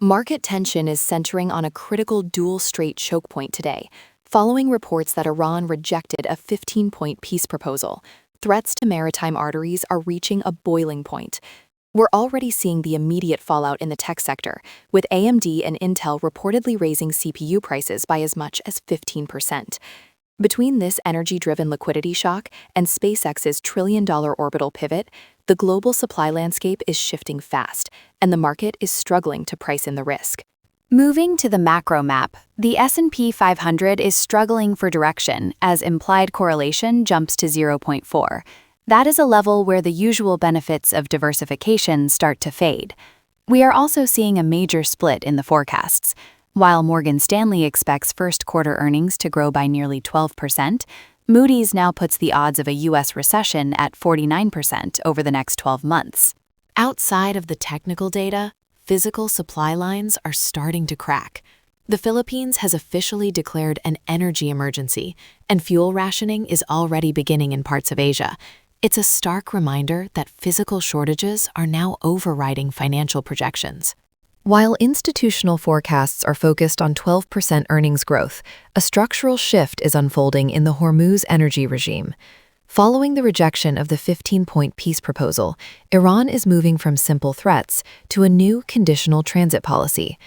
Market tension is centering on a critical dual strait choke point today, following reports that Iran rejected a 15-point peace proposal. Threats to maritime arteries are reaching a boiling point. We're already seeing the immediate fallout in the tech sector, with AMD and Intel reportedly raising CPU prices by as much as 15%. Between this energy-driven liquidity shock and SpaceX's trillion-dollar orbital pivot, the global supply landscape is shifting fast, and the market is struggling to price in the risk. Moving to the macro map, the S&P 500 is struggling for direction as implied correlation jumps to 0.4. That is a level where the usual benefits of diversification start to fade. We are also seeing a major split in the forecasts. While Morgan Stanley expects first quarter earnings to grow by nearly 12%, Moody's now puts the odds of a U.S. recession at 49% over the next 12 months. Outside of the technical data, physical supply lines are starting to crack. The Philippines has officially declared an energy emergency, and fuel rationing is already beginning in parts of Asia. It's a stark reminder that physical shortages are now overriding financial projections. While institutional forecasts are focused on 12% earnings growth, a structural shift is unfolding in the Hormuz energy regime. Following the rejection of the 15-point peace proposal, Iran is moving from simple threats to a new conditional transit policy.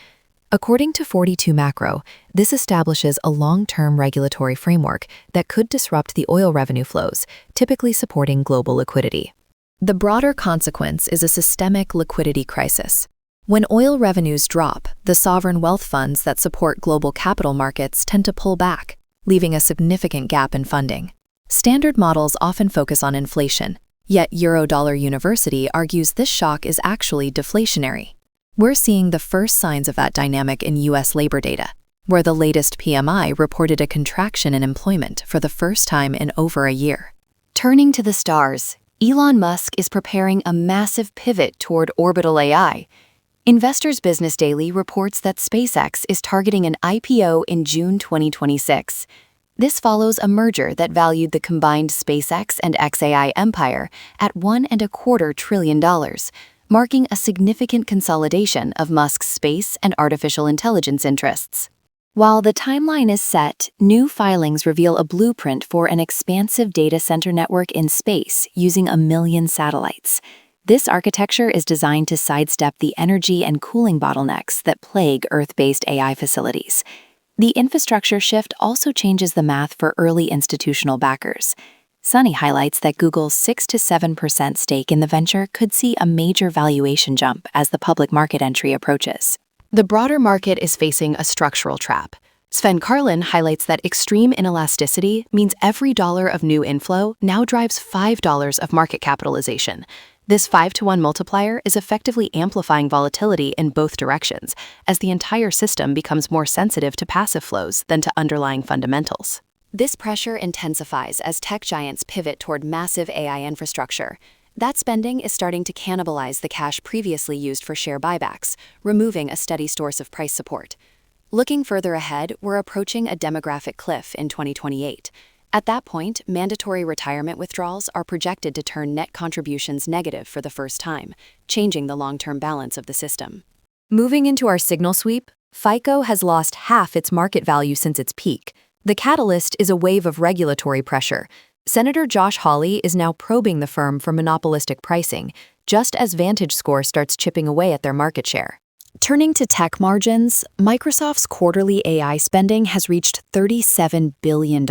According to 42 Macro, this establishes a long-term regulatory framework that could disrupt the oil revenue flows, typically supporting global liquidity. The broader consequence is a systemic liquidity crisis. When oil revenues drop, the sovereign wealth funds that support global capital markets tend to pull back, leaving a significant gap in funding. Standard models often focus on inflation, yet Eurodollar University argues this shock is actually deflationary. We're seeing the first signs of that dynamic in U.S. labor data, where the latest PMI reported a contraction in employment for the first time in over a year. Turning to the stars, Elon Musk is preparing a massive pivot toward Orbital AI. Investors Business Daily reports that SpaceX is targeting an IPO in June 2026. This follows a merger that valued the combined SpaceX and XAI empire at $1.25 trillion, marking a significant consolidation of Musk's space and artificial intelligence interests. While the timeline is set, new filings reveal a blueprint for an expansive data center network in space using 1 million satellites. This architecture is designed to sidestep the energy and cooling bottlenecks that plague Earth-based AI facilities. The infrastructure shift also changes the math for early institutional backers. Sunny highlights that Google's 6 to 7% stake in the venture could see a major valuation jump as the public market entry approaches. The broader market is facing a structural trap. Sven Carlin highlights that extreme inelasticity means every dollar of new inflow now drives $5 of market capitalization. This 5-to-1 multiplier is effectively amplifying volatility in both directions, as the entire system becomes more sensitive to passive flows than to underlying fundamentals. This pressure intensifies as tech giants pivot toward massive AI infrastructure. That spending is starting to cannibalize the cash previously used for share buybacks, removing a steady source of price support. Looking further ahead, we're approaching a demographic cliff in 2028. At that point, mandatory retirement withdrawals are projected to turn net contributions negative for the first time, changing the long-term balance of the system. Moving into our signal sweep, FICO has lost half its market value since its peak. The catalyst is a wave of regulatory pressure. Senator Josh Hawley is now probing the firm for monopolistic pricing, just as VantageScore starts chipping away at their market share. Turning to tech margins, Microsoft's quarterly AI spending has reached $37 billion.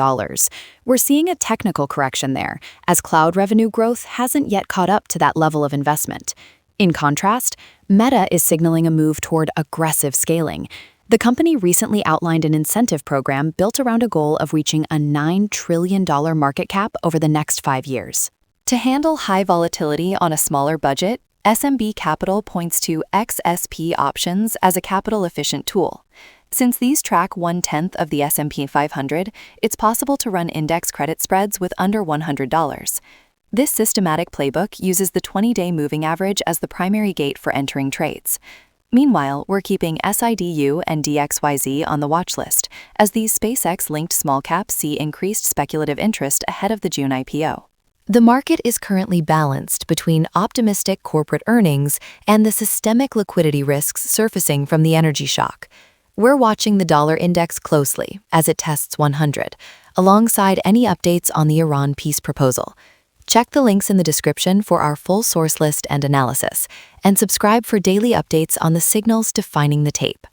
We're seeing a technical correction there, as cloud revenue growth hasn't yet caught up to that level of investment. In contrast, Meta is signaling a move toward aggressive scaling. The company recently outlined an incentive program built around a goal of reaching a $9 trillion market cap over the next 5 years. To handle high volatility on a smaller budget, SMB Capital points to XSP options as a capital-efficient tool. Since these track 1/10 of the S&P 500, it's possible to run index credit spreads with under $100. This systematic playbook uses the 20-day moving average as the primary gate for entering trades. Meanwhile, we're keeping SIDU and DXYZ on the watch list, as these SpaceX-linked small caps see increased speculative interest ahead of the June IPO. The market is currently balanced between optimistic corporate earnings and the systemic liquidity risks surfacing from the energy shock. We're watching the dollar index closely as it tests 100, alongside any updates on the Iran peace proposal. Check the links in the description for our full source list and analysis, and subscribe for daily updates on the signals defining the tape.